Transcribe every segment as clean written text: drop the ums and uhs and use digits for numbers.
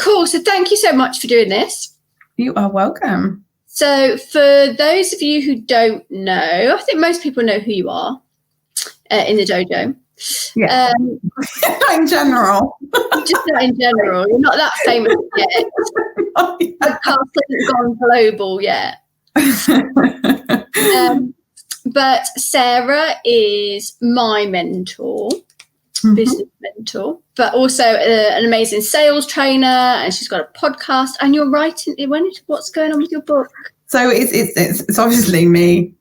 Cool. So thank you so much for doing this. You are welcome. So for those of you who don't know, I think most people know who you are in the dojo. Yeah. In general. Just not in general. You're not that famous yet. The podcast hasn't gone global yet. But Sarah is my mentor, business mentor, but also an amazing sales trainer, and she's got a podcast. And you're writing. What's going on with your book? So it's obviously me.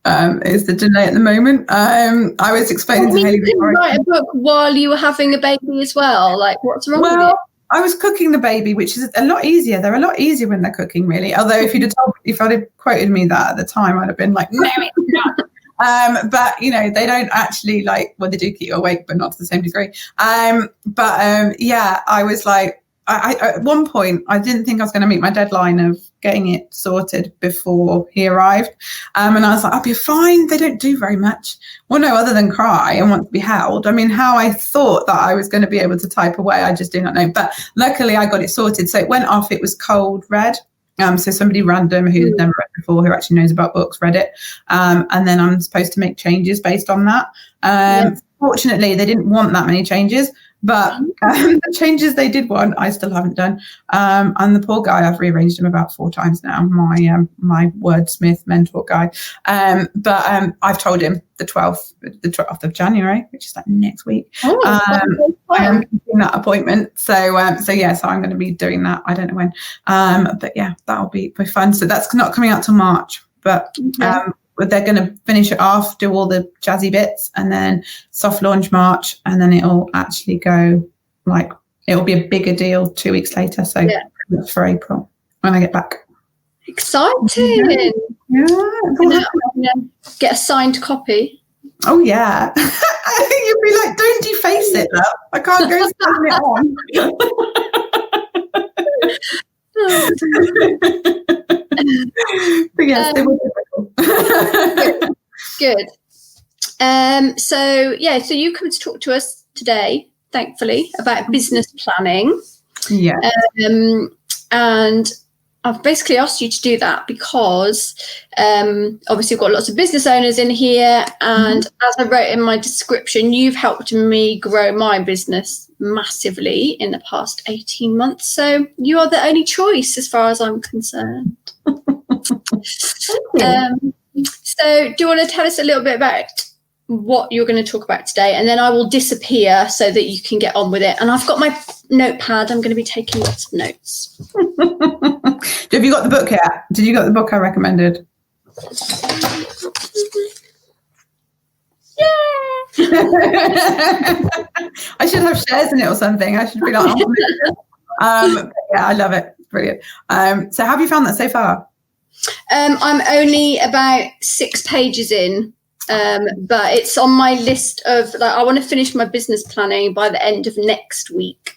Is the delay at the moment. I was explaining to Haley. You can write a book while you were having a baby as well. Like, what's wrong with it? I was cooking the baby, which is a lot easier. They're a lot easier when they're cooking, really. Although if I'd have quoted me that at the time, I'd have been like, no, it's not. But they don't actually they do keep you awake, but not to the same degree. I was like, I at one point I didn't think I was going to meet my deadline of getting it sorted before he arrived. And I was like, I'll be fine. They don't do very much. Well, no, other than cry and want to be held. I mean, how I thought that I was going to be able to type away, I just do not know. But luckily I got it sorted. So it went off. It was cold red. So somebody random who's never read before, who actually knows about books, read it. And then I'm supposed to make changes based on that. Fortunately, they didn't want that many changes. But the changes they did want, I still haven't done. And the poor guy, I've rearranged him about 4 times now, my wordsmith mentor guy. But I've told him the 12th of January, which is like next week. I am keeping that appointment. So I'm going to be doing that. I don't know when. But yeah, that'll be fun. So that's not coming out till March. But they're going to finish it off, do all the jazzy bits, and then soft launch March, and then it'll actually go it'll be a bigger deal 2 weeks later. So that's for April when I get back. Exciting! Yeah. Get a signed copy. Oh yeah. You'd be like, don't deface it, love. I can't go sign it on. But yes, they will be Good. So you come to talk to us today, thankfully, about business planning. Yeah. And I've basically asked you to do that because obviously we've got lots of business owners in here, and as I wrote in my description, you've helped me grow my business massively in the past 18 months. So you are the only choice as far as I'm concerned. So do you want to tell us a little bit about what you're going to talk about today, and then I will disappear so that you can get on with it. And I've got my notepad. I'm going to be taking lots of notes. Have you got the book yet? Did you got the book I recommended? Yeah. I should have shares in it or something. I should be like, I love it. Brilliant. So how have you found that so far? I'm only about 6 pages in, but it's on my list of I want to finish my business planning by the end of next week.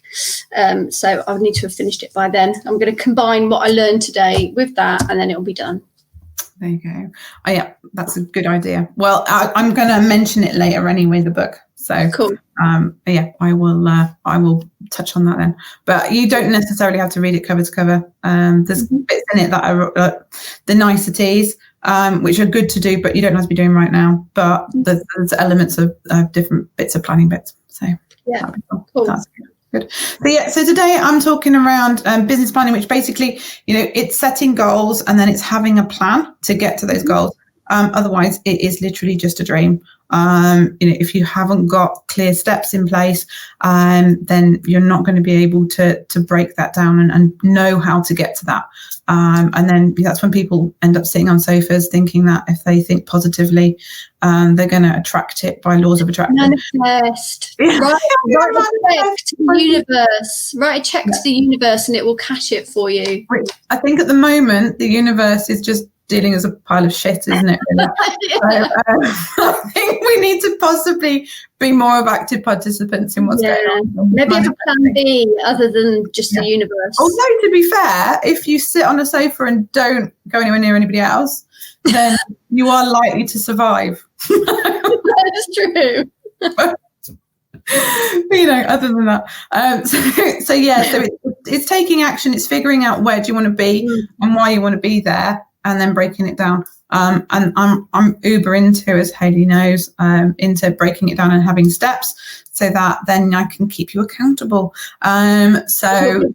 So I need to have finished it by then. I'm going to combine what I learned today with that, and then it'll be done. There you go. Oh yeah, that's a good idea. Well, I'm going to mention it later anyway, the book. So cool. I will touch on that then. But you don't necessarily have to read it cover to cover. There's bits in it that are the niceties, which are good to do, but you don't have to be doing right now. But there's elements of different bits of planning bits. So yeah, cool. That's good. So today I'm talking around business planning, which basically, it's setting goals and then it's having a plan to get to those goals. Otherwise, it is literally just a dream. If you haven't got clear steps in place, then you're not going to be able to break that down and know how to get to that. And then that's when people end up sitting on sofas thinking that if they think positively, they're going to attract it by laws of attraction. Manifest. Write a check to the universe. Write a check to the universe and it will cash it for you. I think at the moment, the universe is just dealing as a pile of shit, isn't it? Really? I think we need to possibly be more of active participants in what's going on. Maybe have a plan B other than just the universe. Although, to be fair, if you sit on a sofa and don't go anywhere near anybody else, then you are likely to survive. That's true. But, other than that, so it's it's taking action. It's figuring out where do you want to be and why you want to be there, and then breaking it down. And I'm uber into, as Hayley knows, into breaking it down and having steps so that then I can keep you accountable. So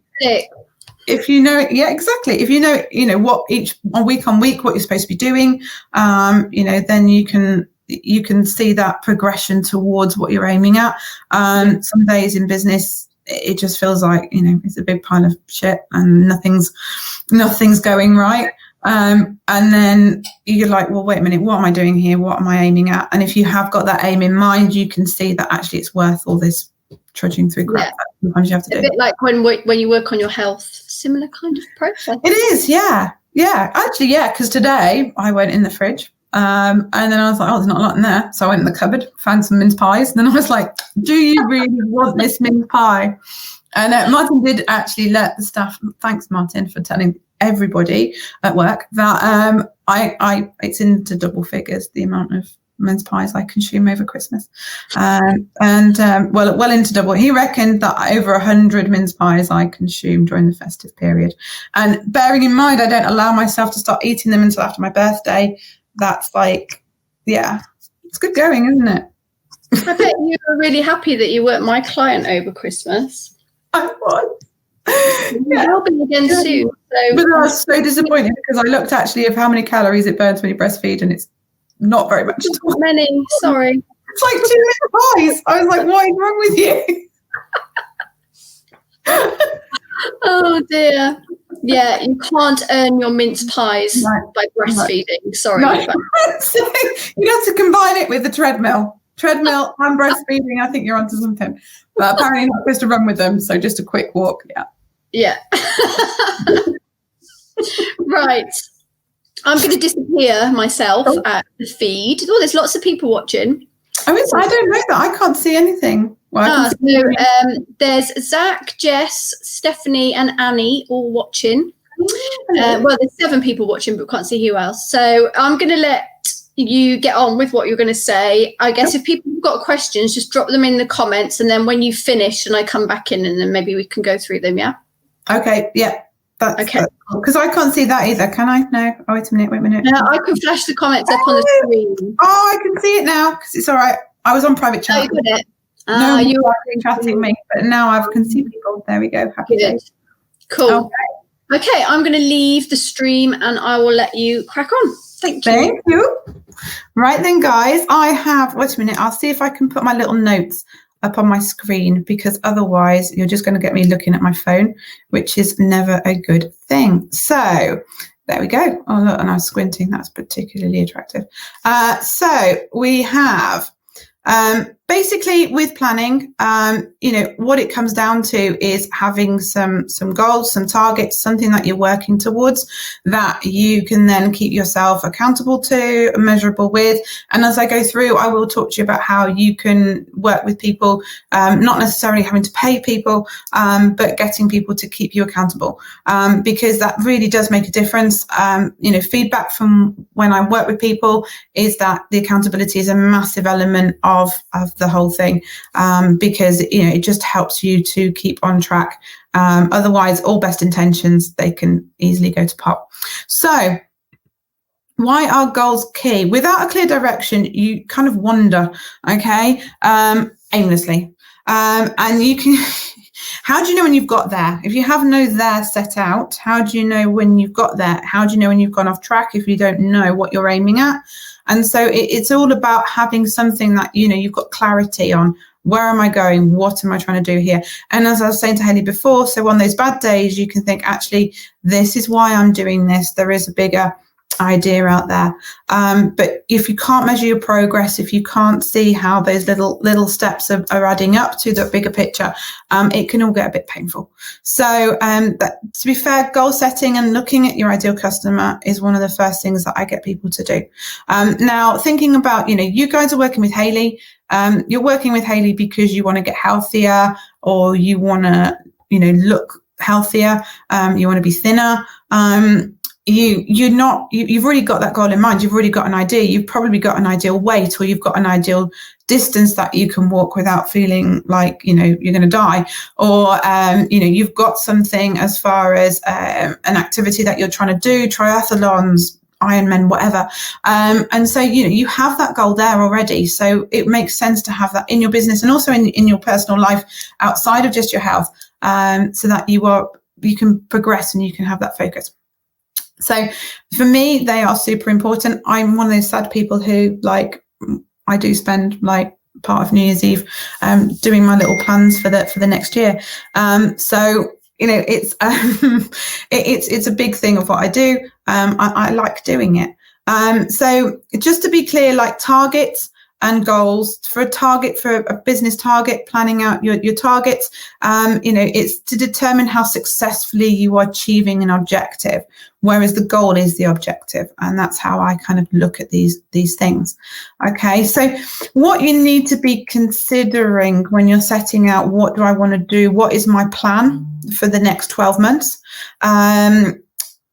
if you know, yeah, exactly. If you know what each week on week what you're supposed to be doing, then you can see that progression towards what you're aiming at. Some days in business, it just feels like, it's a big pile of shit and nothing's going right. And then you're like, well, wait a minute, what am I doing here? What am I aiming at? And if you have got that aim in mind, you can see that actually it's worth all this trudging through crap that sometimes you have to do. A bit like when you work on your health, similar kind of process. It is, yeah. Actually, yeah, because today I went in the fridge and then I was like, oh, there's not a lot in there. So I went in the cupboard, found some mince pies. And then I was like, do you really want this mince pie? And Martin did actually let the staff, thanks Martin for telling everybody at work that it's into double figures, the amount of mince pies I consume over Christmas, well into double. He reckoned that over 100 mince pies I consume during the festive period, and bearing in mind I don't allow myself to start eating them until after my birthday. That's like, yeah, it's good going, isn't it? I bet you were really happy that you weren't my client over Christmas. I was. I'll be again soon. But I was so disappointed because I looked actually of how many calories it burns when you breastfeed, and it's not very much. Not many, sorry. It's like 2 mince pies. I was like, what is wrong with you? Oh dear. Yeah, you can't earn your mince pies by breastfeeding. Sorry. No. So you have to combine it with the treadmill and breastfeeding. I think you're onto something. But apparently not supposed to run with them, so just a quick walk. Yeah. Right. I'm going to disappear myself at the feed. Oh, there's lots of people watching. I don't know that. I can't see anything. Well, there's Zach, Jess, Stephanie and Annie all watching. There's 7 people watching, but can't see who else. So I'm going to let you get on with what you're going to say. I guess if people have got questions, just drop them in the comments, and then when you finish and I come back in, and then maybe we can go through them. Yeah. Okay. Yeah. That's okay. Because I can't see that either. Can I? No. Oh, wait a minute. No, I can flash the comments up on the screen. Oh, I can see it now because it's all right. I was on private chat. Oh, you got it. No, you were chatting me, but now I can see people. There we go. Happy days. Cool. Okay, I'm going to leave the stream and I will let you crack on. Thank you. Right then, guys, I have, wait a minute, I'll see if I can put my little notes up on my screen, because otherwise you're just going to get me looking at my phone, which is never a good thing. So there we go. Oh, look, and I was squinting. That's particularly attractive. So we have basically with planning, what it comes down to is having some goals, some targets, something that you're working towards that you can then keep yourself accountable to, measurable with. And as I go through, I will talk to you about how you can work with people, not necessarily having to pay people, but getting people to keep you accountable, because that really does make a difference. Feedback from when I work with people is that the accountability is a massive element of the whole thing, because it just helps you to keep on track. Otherwise, all best intentions, they can easily go to pot. So why are goals key? Without a clear direction, you kind of wander, aimlessly, and you can how do you know when you've got there? If you have no there set out, how do you know when you've got there? How do you know when you've gone off track if you don't know what you're aiming at? And so it's all about having something that, you've got clarity on. Where am I going? What am I trying to do here? And as I was saying to Hayley before, so on those bad days, you can think, actually, this is why I'm doing this. There is a bigger idea out there. But if you can't measure your progress, if you can't see how those little steps are adding up to the bigger picture, it can all get a bit painful. So to be fair, goal setting and looking at your ideal customer is one of the first things that I get people to do. Now, thinking about, you guys are working with Hayley. You're working with Hayley because you want to get healthier, or you want to, look healthier. You want to be thinner. you've already got that goal in mind. You've already got an idea. You've probably got an ideal weight, or you've got an ideal distance that you can walk without feeling like, you know, you're going to die, or, you know, you've got something as far as an activity that you're trying to do, triathlons, Ironman, whatever. And so, you know, you have that goal there already. So it makes sense to have that in your business and also in your personal life outside of just your health, so that you can progress and you can have that focus. So for me, they are super important. I'm one of those sad people who, like, I do spend like part of New Year's Eve doing my little plans for the next year. So, you know, it's it's a big thing of what I do. I like doing it. So just to be clear, like targets and goals, for a business target, planning out your targets, you know, it's to determine how successfully you are achieving an objective, whereas the goal is the objective. And that's how I kind of look at these things. Okay, so what you need to be considering when you're setting out, what do I want to do? What is my plan for the next 12 months?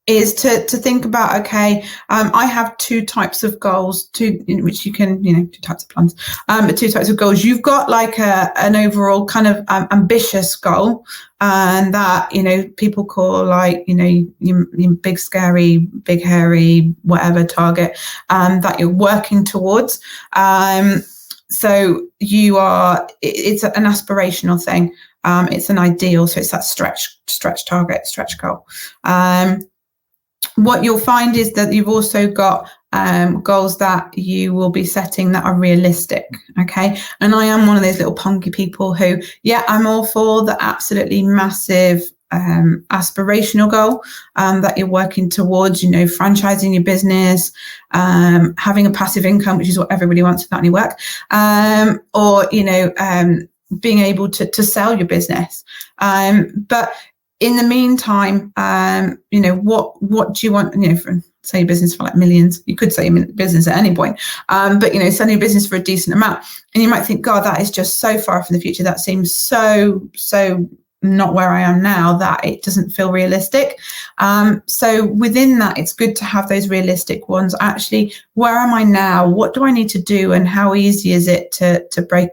Is to think about, okay, I have two types of goals, which you can, you know, two types of plans, but two types of goals. You've got like an overall kind of ambitious goal, and that, you know, people call like, you know, your big, scary, big, hairy, whatever target that you're working towards. So it's an aspirational thing. It's an ideal. So it's that stretch target, stretch goal. What you'll find is that you've also got goals that you will be setting that are realistic. Okay. And I am one of those little punky people who, yeah, I'm all for the absolutely massive aspirational goal that you're working towards, you know, franchising your business, having a passive income, which is what everybody wants without any work, or, you know, being able to sell your business. But in the meantime, you know, what do you want, you know, for say your business for like millions? You could say your business at any point, but, you know, selling your business for a decent amount. And you might think, God, that is just so far from the future. That seems so not where I am now, that it doesn't feel realistic. So within that, it's good to have those realistic ones. Actually, where am I now? What do I need to do? And how easy is it to break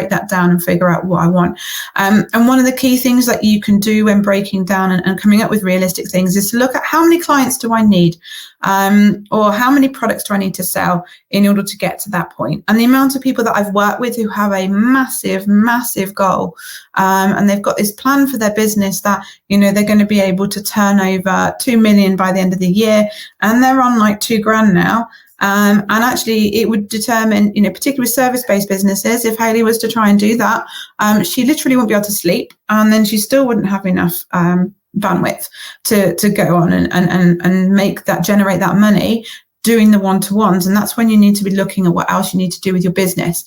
that down and figure out what I want. And one of the key things that you can do when breaking down and coming up with realistic things is to look at how many clients do I need, or how many products do I need to sell in order to get to that point. And the amount of people that I've worked with who have a massive, massive goal, and they've got this plan for their business that, you know, they're going to be able to turn over 2 million by the end of the year, and they're on like $2,000 now. And actually it would determine, you know, particularly with service-based businesses, if Hayley was to try and do that, she literally wouldn't be able to sleep, and then she still wouldn't have enough bandwidth to go on and generate that money doing the one-to-ones. And that's when you need to be looking at what else you need to do with your business.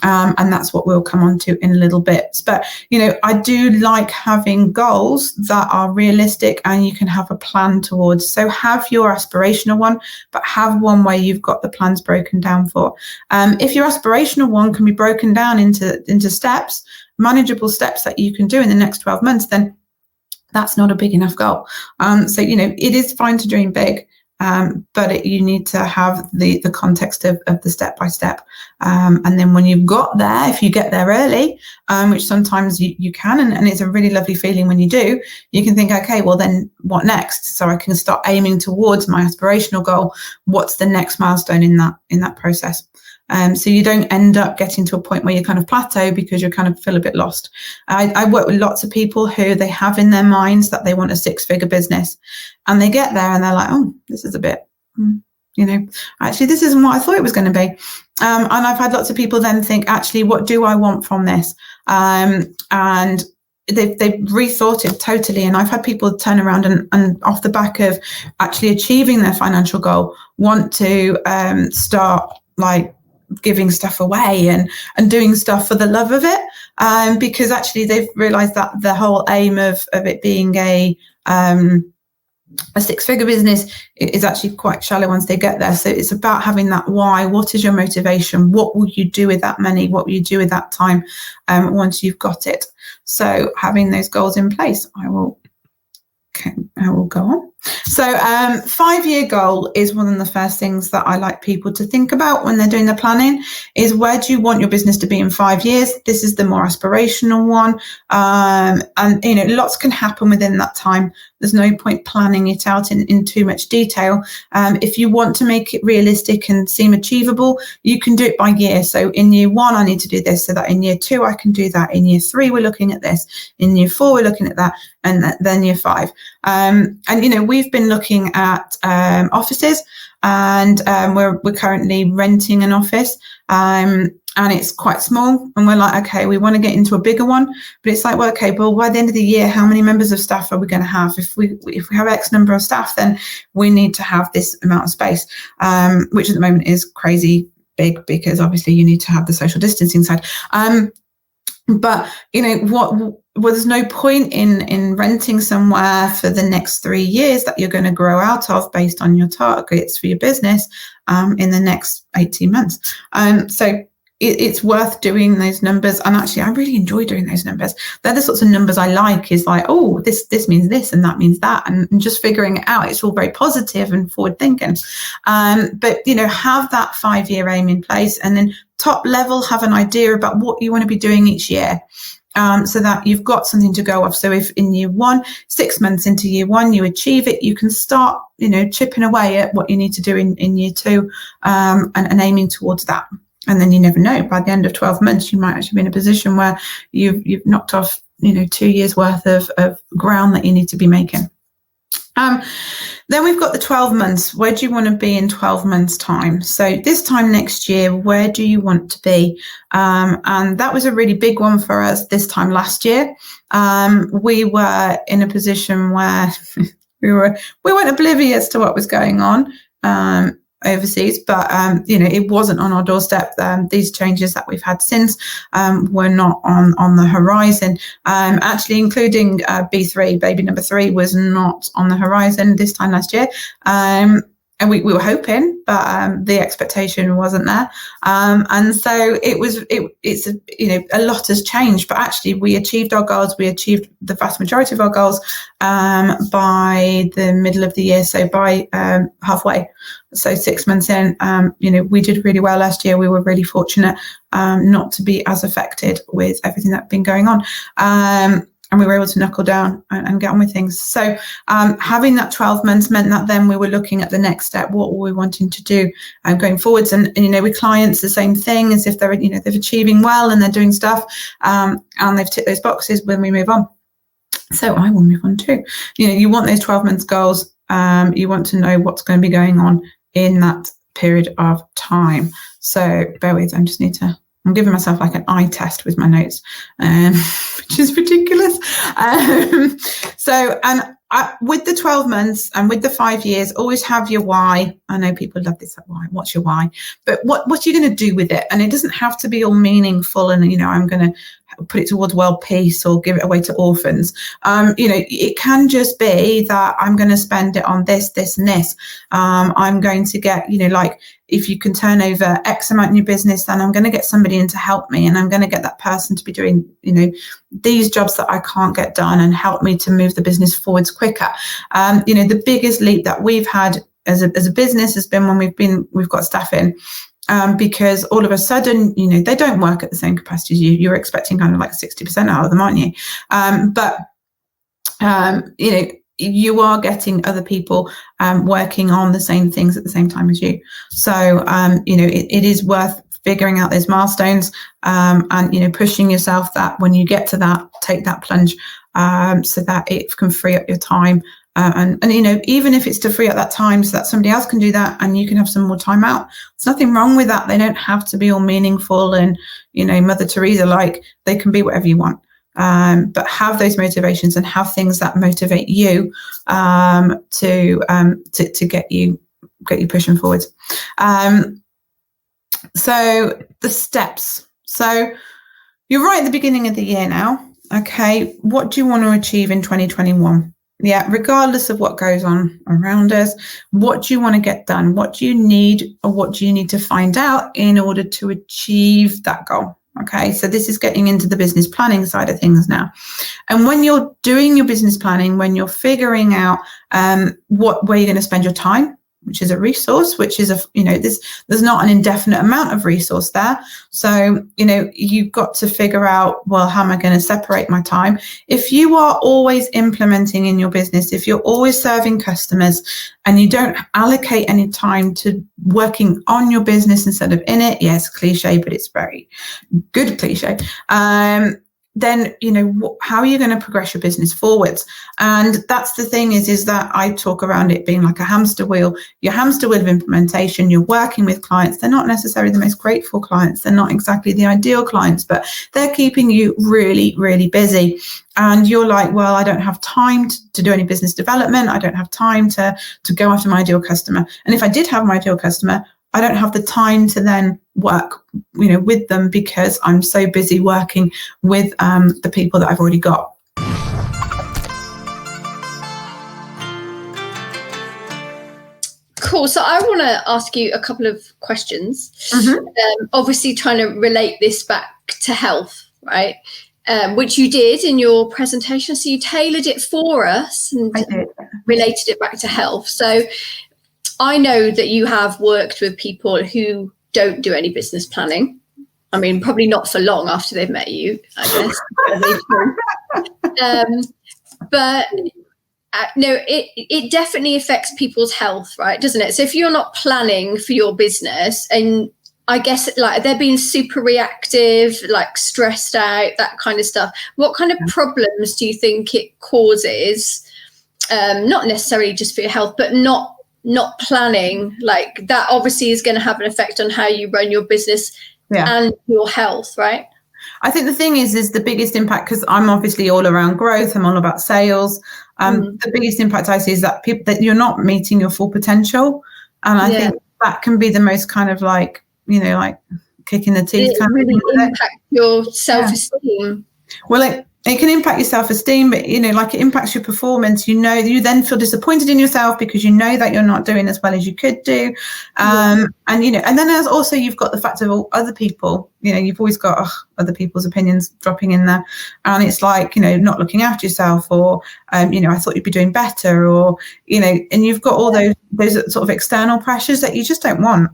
And that's what we'll come on to in a little bit. But, you know, I do like having goals that are realistic and you can have a plan towards. So have your aspirational one, but have one where you've got the plans broken down for. If your aspirational one can be broken down into steps, manageable steps that you can do in the next 12 months, then that's not a big enough goal. So, you know, it is fine to dream big. But you need to have the context of the step-by-step. And then when you've got there, if you get there early, which sometimes you can, and it's a really lovely feeling when you do, you can think, okay, well then what next? So I can start aiming towards my aspirational goal. What's the next milestone in that process? So you don't end up getting to a point where you kind of plateau because you kind of feel a bit lost. I work with lots of people who they have in their minds that they want a 6-figure business, and they get there and they're like, oh, this is a bit, you know, actually, this isn't what I thought it was going to be. And I've had lots of people then think, actually, what do I want from this? And they've rethought it totally. And I've had people turn around and off the back of actually achieving their financial goal, want to start like giving stuff away and doing stuff for the love of it, because actually they've realized that the whole aim of it being a 6-figure business is actually quite shallow once they get there. So it's about having that why. What is your motivation? What will you do with that money? What will you do with that time once you've got it? So having those goals in place, I will go on. So 5-year goal is one of the first things that I like people to think about when they're doing the planning, is where do you want your business to be in 5 years? This is the more aspirational one. And, lots can happen within that time. There's no point planning it out in too much detail. If you want to make it realistic and seem achievable, you can do it by year. So in year 1, I need to do this, so that in year 2, I can do that. In year 3, we're looking at this. In year 4, we're looking at that. And then year 5. We've been looking at offices, and we're currently renting an office, and it's quite small, and we're like, okay, we want to get into a bigger one, but it's like, well, okay, well, by the end of the year, how many members of staff are we going to have? If we have X number of staff, then we need to have this amount of space, which at the moment is crazy big, because obviously you need to have the social distancing side. But there's no point in renting somewhere for the next 3 years that you're going to grow out of based on your targets for your business in the next 18 months. So it's worth doing those numbers. And actually, I really enjoy doing those numbers. They're the sorts of numbers I like, is like, oh, this means this and that means that. And just figuring it out. It's all very positive and forward thinking. But have that 5-year aim in place, and then top level, have an idea about what you want to be doing each year. So that you've got something to go off. So if in year 1, 6 months into year 1, you achieve it, you can start, chipping away at what you need to do in year 2, and aiming towards that. And then you never know, by the end of 12 months, you might actually be in a position where you've knocked off, 2 years worth of ground that you need to be making. Then we've got the 12 months. Where do you want to be in 12 months' time? So this time next year, where do you want to be? And that was a really big one for us this time last year. We were in a position where we weren't oblivious to what was going on overseas, but it wasn't on our doorstep. These changes that we've had since were not on the horizon. Actually, including B3, baby number 3, was not on the horizon this time last year. And we were hoping, but the expectation wasn't there. And so it's a lot has changed, but actually we achieved our goals. We achieved the vast majority of our goals by the middle of the year. So by halfway, so 6 months in, we did really well last year. We were really fortunate not to be as affected with everything that's been going on. And we were able to knuckle down and get on with things. So having that 12 months meant that then we were looking at the next step. What were we wanting to do going forwards? And with clients, the same thing, as if they're, they're achieving well and they're doing stuff and they've ticked those boxes, when we move on. So I will move on too. You want those 12 months goals. You want to know what's going to be going on in that period of time. So bear with, I'm giving myself like an eye test with my notes, which is ridiculous. With the 12 months and with the 5 years, always have your why. I know people love this, why, what's your why? But what are you going to do with it? And it doesn't have to be all meaningful and, I'm going to put it towards world peace or give it away to orphans. It can just be that I'm going to spend it on this, this, and this. I'm going to get, if you can turn over X amount in your business, then I'm going to get somebody in to help me, and I'm going to get that person to be doing, these jobs that I can't get done, and help me to move the business forwards quicker. The biggest leap that we've had as a business has been when we've got staff in. Because all of a sudden, they don't work at the same capacity as you. You're expecting kind of like 60% out of them, aren't you? You are getting other people working on the same things at the same time as you. So, it is worth figuring out those milestones and, pushing yourself that when you get to that, take that plunge so that it can free up your time. And even if it's to free up that time so that somebody else can do that and you can have some more time out, there's nothing wrong with that. They don't have to be all meaningful and, Mother Teresa, like, they can be whatever you want. But have those motivations and have things that motivate you to get you pushing forward. So the steps. So you're right at the beginning of the year now. Okay, what do you want to achieve in 2021? Yeah, regardless of what goes on around us, what do you want to get done? What do you need, or what do you need to find out in order to achieve that goal? Okay, so this is getting into the business planning side of things now. And when you're doing your business planning, when you're figuring out where you're going to spend your time, which is a resource, which is there's not an indefinite amount of resource there. So, you've got to figure out, well, how am I going to separate my time? If you are always implementing in your business, if you're always serving customers and you don't allocate any time to working on your business instead of in it, yes, cliche, but it's very good cliche. Then, how are you going to progress your business forwards? And that's the thing is that I talk around it being like a hamster wheel. Your hamster wheel of implementation, you're working with clients. They're not necessarily the most grateful clients. They're not exactly the ideal clients, but they're keeping you really, really busy. And you're like, well, I don't have time to do any business development. I don't have time to go after my ideal customer. And if I did have my ideal customer, I don't have the time to then work, with them because I'm so busy working with the people that I've already got. Cool. So I want to ask you a couple of questions. Mm-hmm. Obviously, trying to relate this back to health, right? Which you did in your presentation. So you tailored it for us and related it back to health. So I know that you have worked with people who don't do any business planning. I mean, probably not for long after they've met you, I guess. But no, it definitely affects people's health, right? Doesn't it? So if you're not planning for your business, and I guess like they're being super reactive, like stressed out, that kind of stuff, what kind of problems do you think it causes? Not necessarily just for your health, but not planning, like that obviously is going to have an effect on how you run your business and your health, right? I think the thing is the biggest impact, because I'm obviously all around growth, I'm all about sales. The biggest impact I see is that that you're not meeting your full potential. And I think that can be the most kind of like, like kicking the teeth. It really impact your self-esteem. Well, it can impact your self-esteem, but like it impacts your performance. You then feel disappointed in yourself because you know that you're not doing as well as you could do. And then there's also, you've got the fact of all other people, you've always got other people's opinions dropping in there. And it's like, not looking after yourself, or, I thought you'd be doing better, or, and you've got all those sort of external pressures that you just don't want.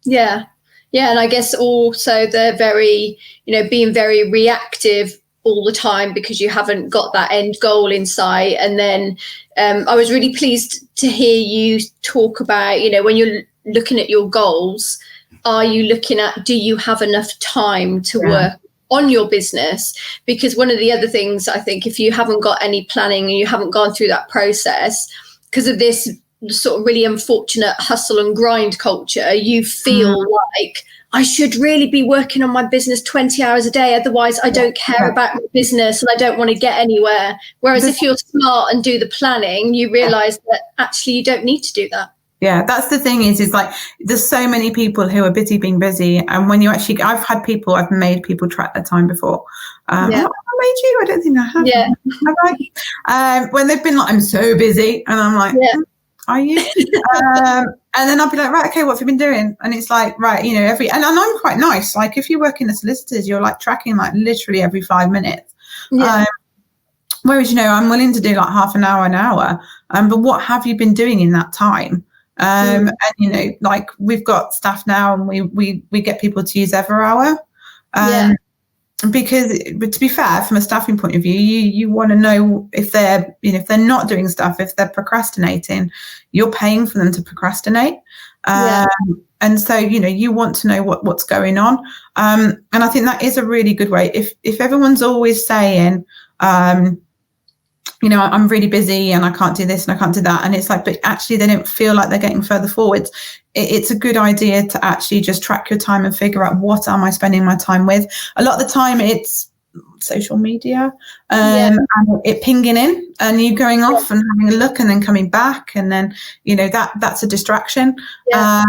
Yeah. Yeah. And I guess also they're very, being very reactive all the time because you haven't got that end goal in sight. And then I was really pleased to hear you talk about, when you're looking at your goals, are you looking at, do you have enough time to work on your business? Because one of the other things, I think, if you haven't got any planning and you haven't gone through that process, because of this sort of really unfortunate hustle and grind culture, you feel like, I should really be working on my business 20 hours a day. Otherwise, I don't care about my business and I don't want to get anywhere. Whereas if you're smart and do the planning, you realize that actually you don't need to do that. Yeah, that's the thing is like there's so many people who are busy being busy. And when you actually, I've made people track their time before. I made you? I don't think I have. Yeah. Have I? When they've been like, I'm so busy. And I'm like, are you? And then I'll be like, right, okay, what have you been doing? And it's like, right, and I'm quite nice. Like if you work in the solicitors, you're like tracking like literally every 5 minutes. Yeah. Whereas, I'm willing to do like half an hour. But what have you been doing in that time? And, like we've got staff now and we get people to use Everhour. Because to be fair, from a staffing point of view, you want to know if they're, if they're not doing stuff, if they're procrastinating, you're paying for them to procrastinate. And so, you want to know what's going on. And I think that is a really good way. If everyone's always saying, I'm really busy and I can't do this and I can't do that. And it's like, but actually they don't feel like they're getting further forwards. It's a good idea to actually just track your time and figure out what am I spending my time with. A lot of the time it's social media and it pinging in and you going off and having a look and then coming back. And then, that's a distraction. Yeah.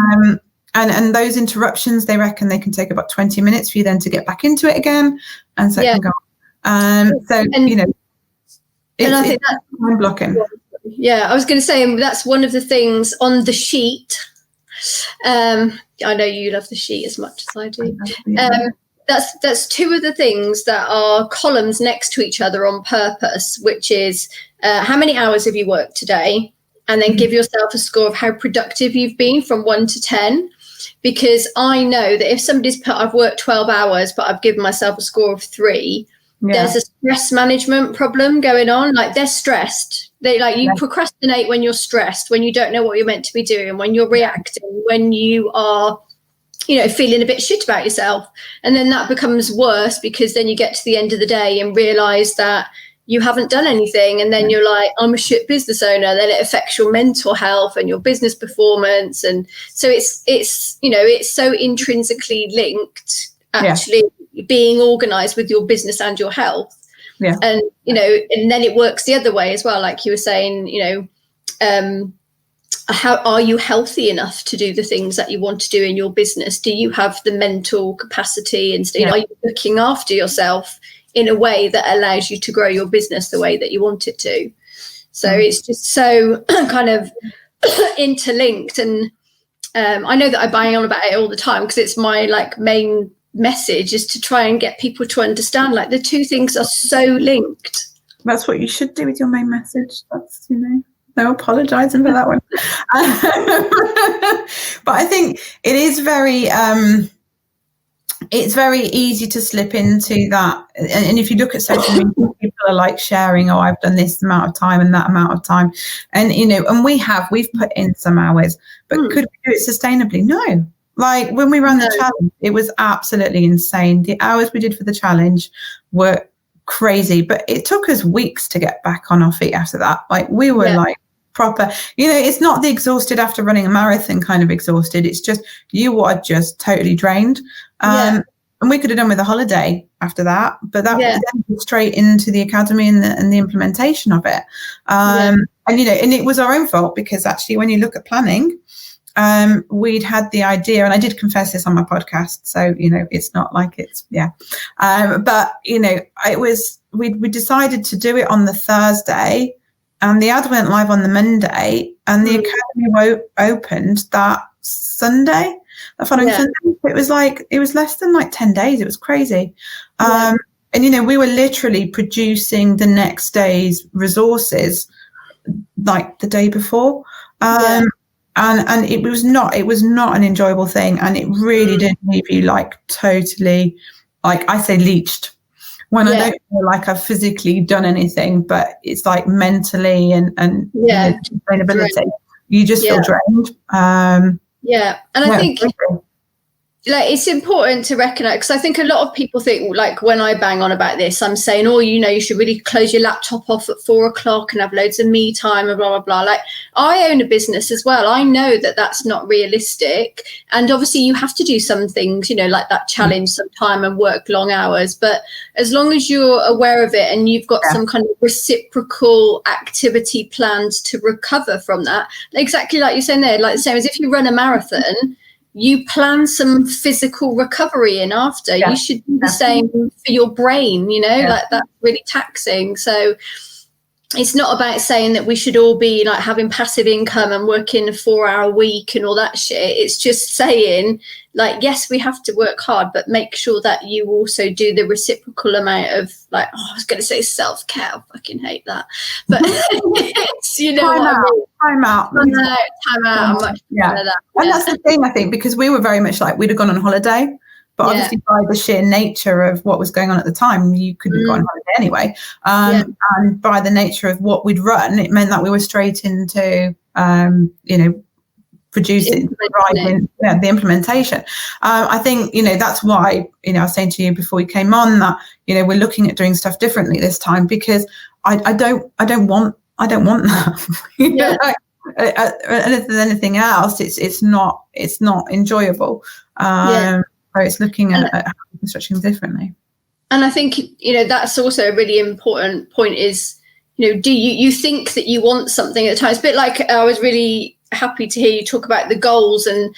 And those interruptions, they reckon they can take about 20 minutes for you then to get back into it again. And so it can go on. And I think that's mind blocking. Yeah, I was going to say that's one of the things on the sheet. I know you love the sheet as much as I do. that's two of the things that are columns next to each other on purpose, which is how many hours have you worked today, and then give yourself a score of how productive you've been from 1 to 10. Because I know that if somebody's put, I've worked 12 hours, but I've given myself a score of 3, there's a stress management problem going on. Like, they're stressed. They you procrastinate when you're stressed, when you don't know what you're meant to be doing, when you're reacting, when you are, feeling a bit shit about yourself. And then that becomes worse, because then you get to the end of the day and realize that you haven't done anything, and then you're like, I'm a shit business owner. Then it affects your mental health and your business performance. And so it's so intrinsically linked, actually, being organized with your business and your health. And and then it works the other way as well, like you were saying. How are you healthy enough to do the things that you want to do in your business? Do you have the mental capacity, and are you looking after yourself in a way that allows you to grow your business the way that you want it to? So it's just so kind of interlinked. And I know that I bang on about it all the time, because it's my main message is to try and get people to understand the two things are so linked. That's what you should do with your main message. That's, no apologizing for that one. But I think it is very it's very easy to slip into that. And if you look at social media, people are sharing, oh, I've done this amount of time and that amount of time. And, and we've put in some hours, but could we do it sustainably? No. When we ran the challenge, it was absolutely insane. The hours we did for the challenge were crazy, but it took us weeks to get back on our feet after that. We were proper, it's not the exhausted after running a marathon kind of exhausted. It's just, you are just totally drained. And we could have done with a holiday after that, but that was straight into the academy and the implementation of it. And it was our own fault, because actually when you look at planning, we'd had the idea, and I did confess this on my podcast, so it's not like it's but it was, we decided to do it on the Thursday, and the ad went live on the Monday, and the academy opened that Sunday, the following Sunday. It was less than 10 days. It was crazy. And we were literally producing the next day's resources the day before. And it was not an enjoyable thing, and it really did leave you totally, I say, leached, when I don't feel like I've physically done anything, but it's mentally and sustainability, you just feel drained. And I think it's important to recognize, because I think a lot of people think, when I bang on about this, I'm saying, oh, you should really close your laptop off at 4 o'clock and have loads of me time and blah, blah, blah. I own a business as well. I know that that's not realistic. And obviously you have to do some things, like that challenge some time and work long hours. But as long as you're aware of it and you've got some kind of reciprocal activity planned to recover from that, exactly like you're saying there, the same as if you run a marathon, you plan some physical recovery in after. You should do the same for your brain, that's really taxing. So it's not about saying that we should all be having passive income and working a 4-hour week and all that shit. It's just saying yes, we have to work hard, but make sure that you also do the reciprocal amount of I was going to say self-care. I fucking hate that. But it's, time out. I'm much that. And that's the thing, I think, because we were very much we'd have gone on holiday, but obviously by the sheer nature of what was going on at the time, you couldn't go on holiday anyway. And by the nature of what we'd run, it meant that we were straight into, producing, the implementation. I think, that's why, I was saying to you before we came on that, we're looking at doing stuff differently this time, because I don't want that. Anything else, it's not enjoyable. So it's looking at construction differently. And I think that's also a really important point is do you think that you want something at the time? It's a bit like, I was really happy to hear you talk about the goals, and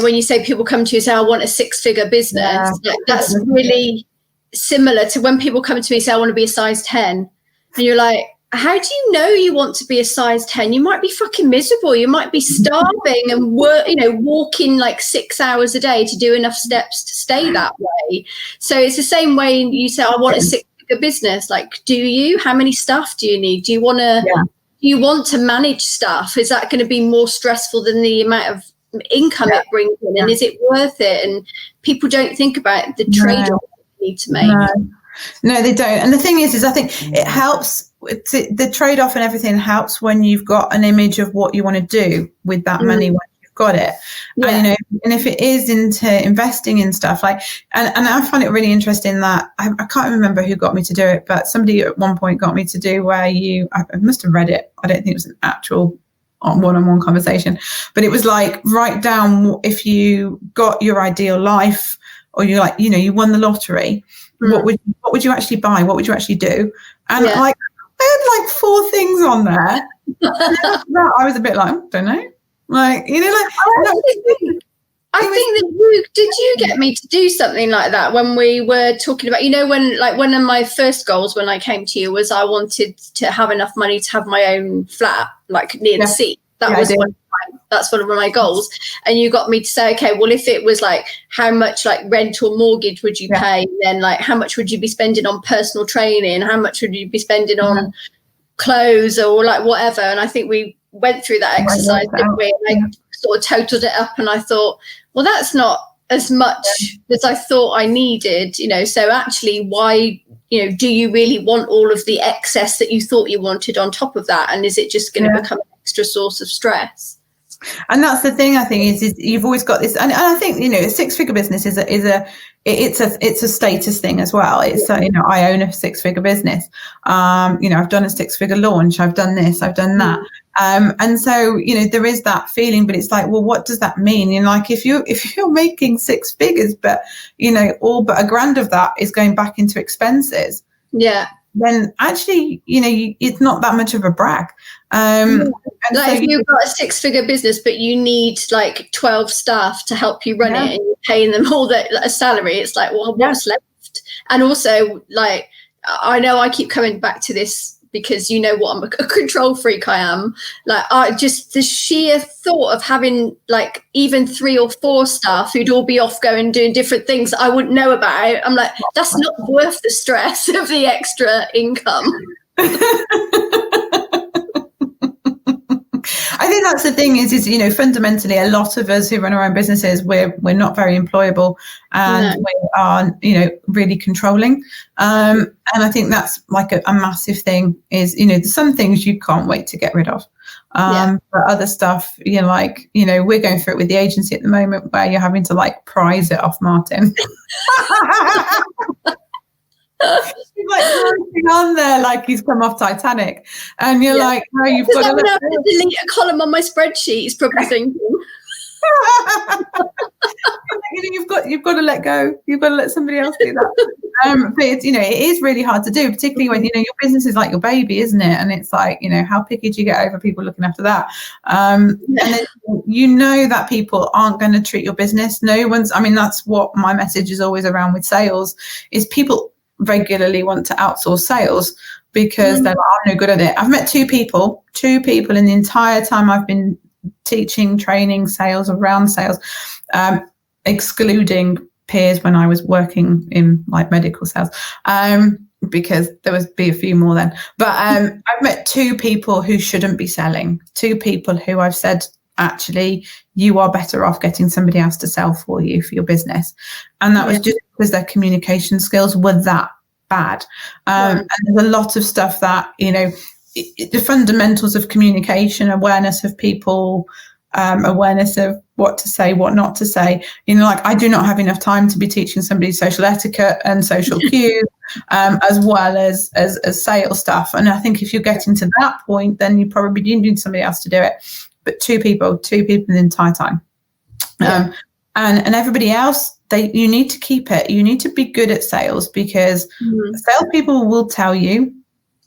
when you say people come to you and say, I want a 6-figure business, that's really similar to when people come to me and say, I want to be a size 10, and you're like, how do you know you want to be a size 10? You might be fucking miserable. You might be starving and walking like 6 hours a day to do enough steps to stay that way. So it's the same way you say, I want a 6-figure business. Like, do you? How many staff do you need? Do you want to? Yeah. Do you want to manage staff? Is that going to be more stressful than the amount of income it brings in? And is it worth it? And people don't think about the trade-off you need to make. No, they don't. And the thing is I think it helps. The trade-off and everything helps when you've got an image of what you want to do with that money when you've got it. And, and if it is into investing in stuff like, and I find it really interesting that I can't remember who got me to do it, but somebody at one point got me to do where I must have read it. I don't think it was an actual one-on-one conversation, but it was like, write down if you got your ideal life, or you like, you won the lottery. What would you actually buy? What would you actually do? And like, I had like 4 things on there. I was a bit like, don't know. Like, I think that did you get me to do something like that when we were talking about, when like one of my first goals when I came to you was I wanted to have enough money to have my own flat, like near the sea. That's one of my goals. And you got me to say, okay, well, if it was like, how much like rent or mortgage would you pay? And then like, how much would you be spending on personal training? How much would you be spending on clothes or like whatever? And I think we went through that exercise, didn't we? And I sort of totaled it up and I thought, well, that's not as much as I thought I needed, so actually why, do you really want all of the excess that you thought you wanted on top of that? And is it just going to become an extra source of stress? And that's the thing I think is you've always got this, and I think a 6-figure business is a status thing as well. It's I own a 6-figure business. I've done a 6-figure launch. I've done this. I've done that. And so there is that feeling, but it's like, well, what does that mean? Like if you're making 6 figures, but all but $1,000 of that is going back into expenses. Yeah. Then actually, it's not that much of a brag. Like if you've got a 6-figure business, but you need like 12 staff to help you run it, and you're paying them all a salary, it's like, well, what's left? And also, like, I know I keep coming back to this because what I'm a control freak I am. Like, I just the sheer thought of having like even 3 or 4 staff who'd all be off going doing different things that I wouldn't know about. I'm like, that's not worth the stress of the extra income. I think that's the thing is fundamentally a lot of us who run our own businesses, we're not very employable, and we are really controlling, and I think that's like a massive thing is there's some things you can't wait to get rid of, but other stuff we're going through it with the agency at the moment where you're having to like prize it off Martin. He's like on there like he's come off Titanic, and you're like, no, you've got to delete a column on my spreadsheet. He's probably thinking. You've got to let go. You've got to let somebody else do that. But it's, it is really hard to do, particularly when your business is like your baby, isn't it? And it's like how picky do you get over people looking after that? And then that people aren't going to treat your business. No one's. I mean, that's what my message is always around with sales. Is people regularly want to outsource sales because they're like, I'm no good at it. I've met 2 people in the entire time I've been teaching, training sales, around sales, excluding peers when I was working in like medical sales, because there would be a few more then. But I've met 2 people who shouldn't be selling, 2 people who I've said, actually, you are better off getting somebody else to sell for you for your business. And that was just because their communication skills were that bad. And there's a lot of stuff that, the fundamentals of communication, awareness of people, awareness of what to say, what not to say. Like I do not have enough time to be teaching somebody social etiquette and social cues, as well as sales stuff. And I think if you're getting to that point, then you probably do need somebody else to do it. But two people the entire time. And everybody else, you need to keep it. You need to be good at sales, because salespeople will tell you,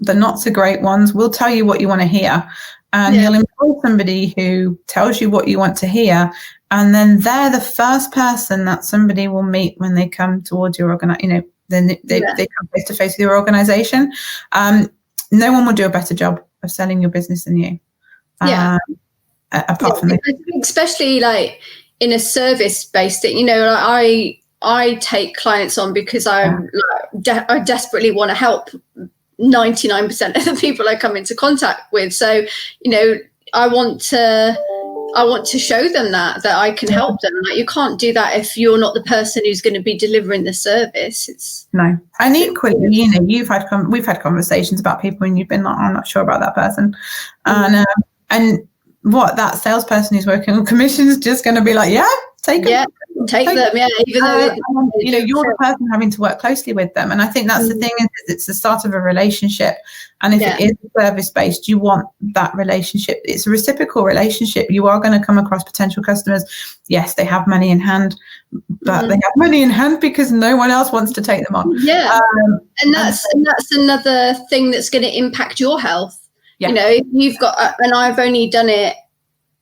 the not so great ones will tell you what you want to hear. And you'll employ somebody who tells you what you want to hear. And then they're the first person that somebody will meet when they come towards your then they come face to face with your organization. no one will do a better job of selling your business than you. Apart from especially like in a service-based thing, you know, like I take clients on because I desperately want to help 99% of the people I come into contact with. So, you know, I want to show them that I can help them. Like, you can't do that if you're not the person who's going to be delivering the service. No. And equally, you know, we've had conversations about people and you've been like, I'm not sure about that person. And what, that salesperson who's working on commission is just going to be like, take them. Even though you know, you're the person having to work closely with them. And I think that's the thing, is it's the start of a relationship. And if it is service based, you want that relationship. It's a reciprocal relationship. You are going to come across potential customers. Yes, they have money in hand, but they have money in hand because no one else wants to take them on. And that's another thing that's going to impact your health. You know, if you've got, and I've only done it,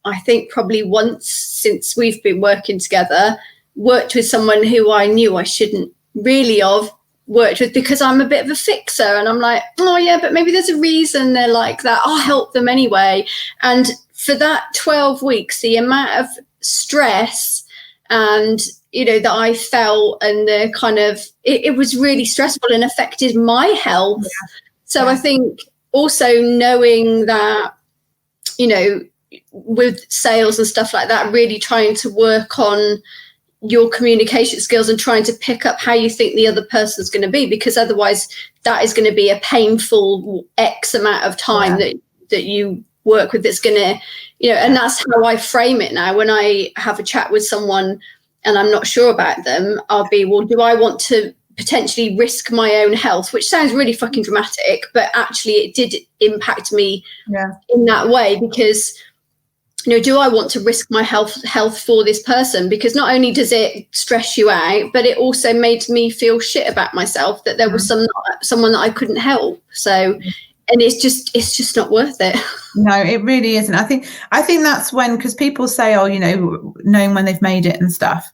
I think probably once since we've been working together, worked with someone who I knew I shouldn't really have worked with, because I'm a bit of a fixer, and I'm like, oh yeah, but maybe there's a reason they're like that. I'll help them anyway. And for that 12 weeks, the amount of stress and, you know, that I felt, and the kind of, it was really stressful and affected my health. So I think also knowing that, you know, with sales and stuff like that, really trying to work on your communication skills and trying to pick up how you think the other person's going to be, because otherwise that is going to be a painful X amount of time that you work with. That's going to, you know, and that's how I frame it now. When I have a chat with someone and I'm not sure about them, I'll be, well, do I want to potentially risk my own health, which sounds really fucking dramatic, but actually it did impact me in that way, because, you know, do I want to risk my health for this person? Because not only does it stress you out, but it also made me feel shit about myself, that there was someone that I couldn't help. So, and it's just not worth it. No, it really isn't. I think that's when, because people say, oh, you know, knowing when they've made it and stuff.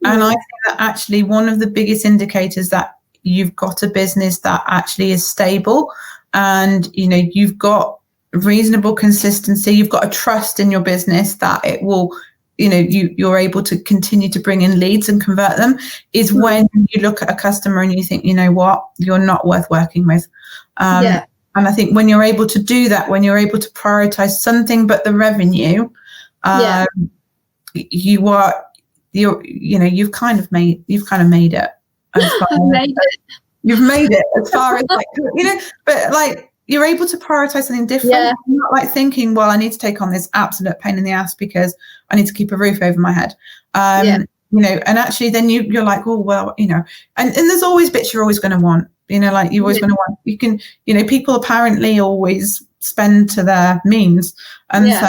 And I think that actually one of the biggest indicators that you've got a business that actually is stable, and, you know, you've got reasonable consistency, you've got a trust in your business that it will, you know, you're able to continue to bring in leads and convert them, is when you look at a customer and you think, you know what, you're not worth working with. And I think when you're able to do that, when you're able to prioritize something but the revenue, you've kind of made it. You've made it as far as, like, you know, but like, you're able to prioritize something different. You're not like thinking, well, I need to take on this absolute pain in the ass because I need to keep a roof over my head. You know, and actually then you're like, oh, well, you know, and there's always bits you're always going to want, you know, like you're always going to want, you can, you know, people apparently always spend to their means. And so,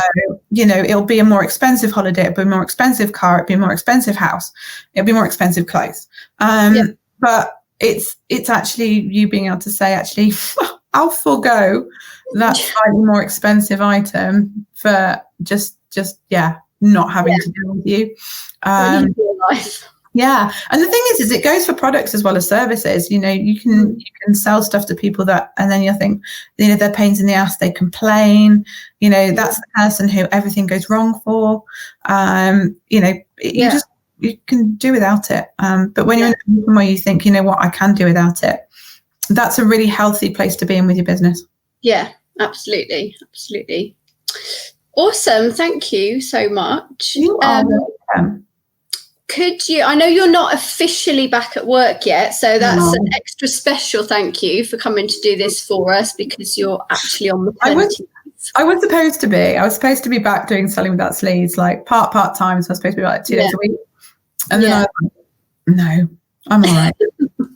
you know, it'll be a more expensive holiday, it'll be a more expensive car, it'll be a more expensive house, it'll be more expensive clothes. But it's actually you being able to say, actually, I'll forego that slightly more expensive item for just not having to deal with you. And the thing is it goes for products as well as services. You know, you can sell stuff to people that, and then you think, you know, they're pains in the ass, they complain, you know, that's the person who everything goes wrong for. You know, you can do without it. But when you're in a position where you think, you know what, I can do without it, that's a really healthy place to be in with your business. Yeah, absolutely. Awesome. Thank you so much. You are welcome. Could you, I know you're not officially back at work yet, so that's an extra special thank you for coming to do this for us, because you're actually on maternity leave. I was supposed to be. I was supposed to be back doing Selling Without Sleeves, like part-time, so I was supposed to be like 2 days a week. And then I was like, no, I'm all right.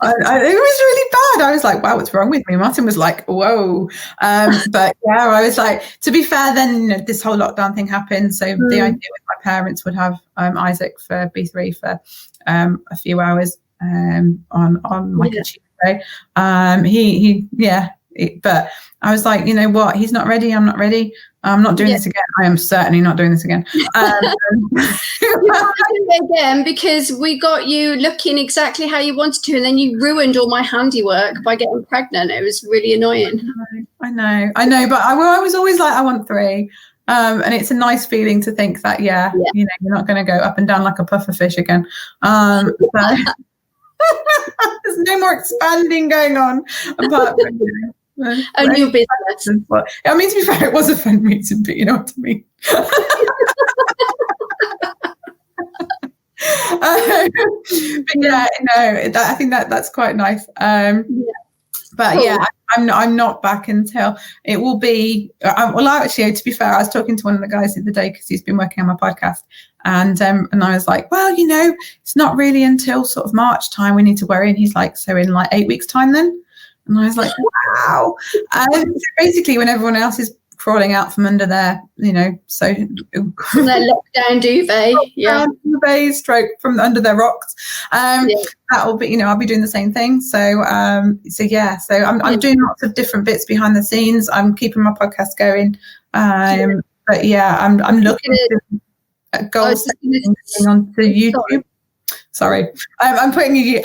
It was really bad. I was like, wow, what's wrong with me? Martin was like, whoa. But yeah, I was like, to be fair, then, you know, this whole lockdown thing happened. So the idea was my parents would have Isaac for B3 for a few hours on like a Tuesday. But I was like, you know what? He's not ready. I'm not ready. I'm not doing this again. I am certainly not doing this again. Again, because we got you looking exactly how you wanted to, and then you ruined all my handiwork by getting pregnant. It was really annoying. but I was always like, I want 3. And it's a nice feeling to think that, you're not going to go up and down like a puffer fish again. So there's no more expanding going on apart from a new business. I mean, to be fair, it was a fun reason, but you know what I mean. But yeah, no, I think that's quite nice. But cool. Yeah, I'm not back until it will be. Well, actually, to be fair, I was talking to one of the guys the other day because he's been working on my podcast, and I was like, well, it's not really until sort of March time we need to worry. And he's like, so in like 8 weeks time then? And I was like, wow. So basically, when everyone else is crawling out from under their, so their lockdown duvet, duvet stroke from under their rocks. That will be, I'll be doing the same thing. So, I'm doing lots of different bits behind the scenes. I'm keeping my podcast going. But yeah, I'm looking at goal setting onto YouTube. Sorry, I'm putting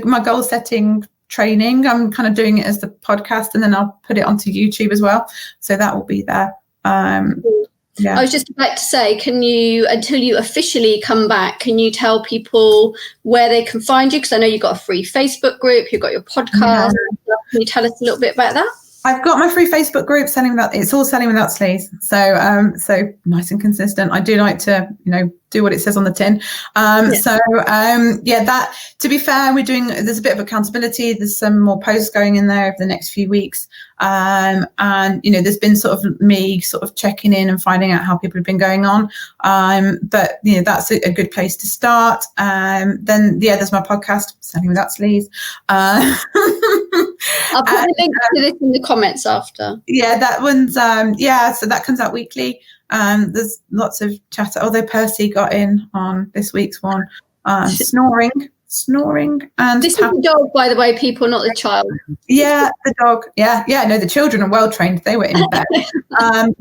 my goal setting training. I'm kind of doing it as the podcast, and then I'll put it onto YouTube as well. So that will be there. I was just about to say, can you, until you officially come back, can you tell people where they can find you? Because I know you've got a free Facebook group, you've got your podcast. Can you tell us a little bit about that? I've got my free Facebook group, it's all Selling Without Sleaze. So nice and consistent. I do like to, do what it says on the tin. That, to be fair, there's a bit of accountability. There's some more posts going in there over the next few weeks. And, there's been sort of me sort of checking in and finding out how people have been going on. But that's a good place to start. Then, there's my podcast, Selling Without Sleaze. I'll put the link to this in the comments after. Yeah, that one's, so that comes out weekly. There's lots of chatter, although Percy got in on this week's one, snoring, and this is the dog, by the way, people, not the child. Yeah, the dog. No, the children are well trained. They were in bed.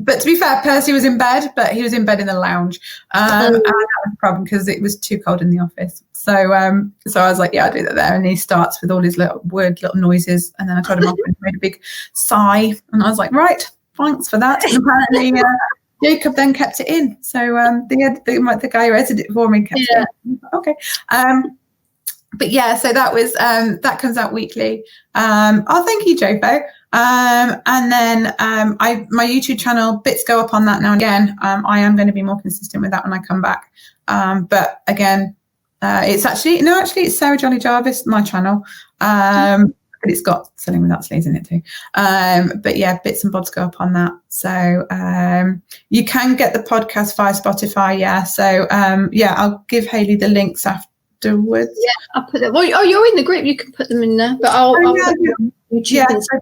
But to be fair, Percy was in bed, but he was in bed in the lounge. And that was a problem because it was too cold in the office. So I was like, I'll do that there. And he starts with all his little noises, and then I told him off and he made a big sigh, and I was like, right, thanks for that. And apparently Jacob then kept it in. So the guy who edited it for me kept it in. Okay. But so that was that comes out weekly. Thank you, Jofo. And then my YouTube channel, bits go up on that now and again. I am going to be more consistent with that when I come back. But again, it's it's Sarah Jolley-Jarvis, my channel. But it's got Selling Without Sleaze in it too. But bits and bobs go up on that. So you can get the podcast via Spotify. So I'll give Hayley the links afterwards. Yeah, I'll put them. Well, you're in the group. You can put them in there. But I'll put them on YouTube. So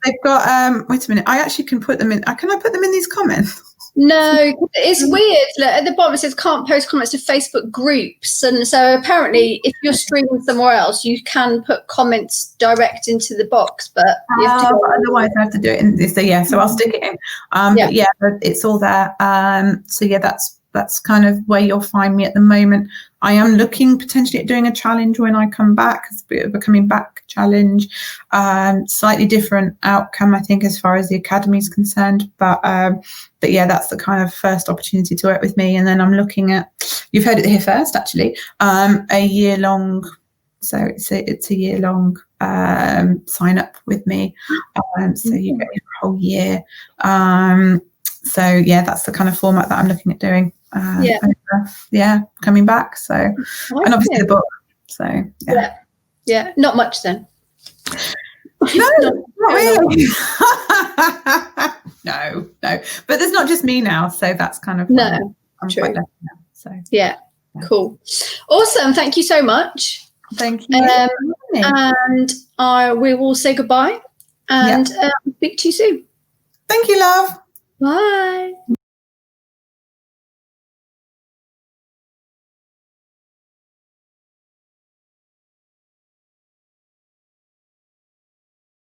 they've got. Wait a minute. I actually can put them in. Can I put them in these comments? No, it's weird. Look, at the bottom it says can't post comments to Facebook groups, and so apparently if you're streaming somewhere else you can put comments direct into the box, but you have to otherwise I have to do it in this. So I'll stick it in. But it's all there. That's kind of where you'll find me at the moment. I am looking potentially at doing a challenge when I come back. It's a bit of a coming back challenge. Slightly different outcome, I think, as far as the academy is concerned. But that's the kind of first opportunity to work with me. And then I'm looking at, you've heard it here first, actually, a year-long. So it's a year-long sign up with me. So you get a whole year. That's the kind of format that I'm looking at doing. Coming back. So, and obviously the book. So not much then. No, not really. No. But there's not just me now, so that's kind of I'm true. Quite lucky now, so cool, awesome. Thank you so much. Thank you. And we will say goodbye and speak to you soon. Thank you, love. Bye.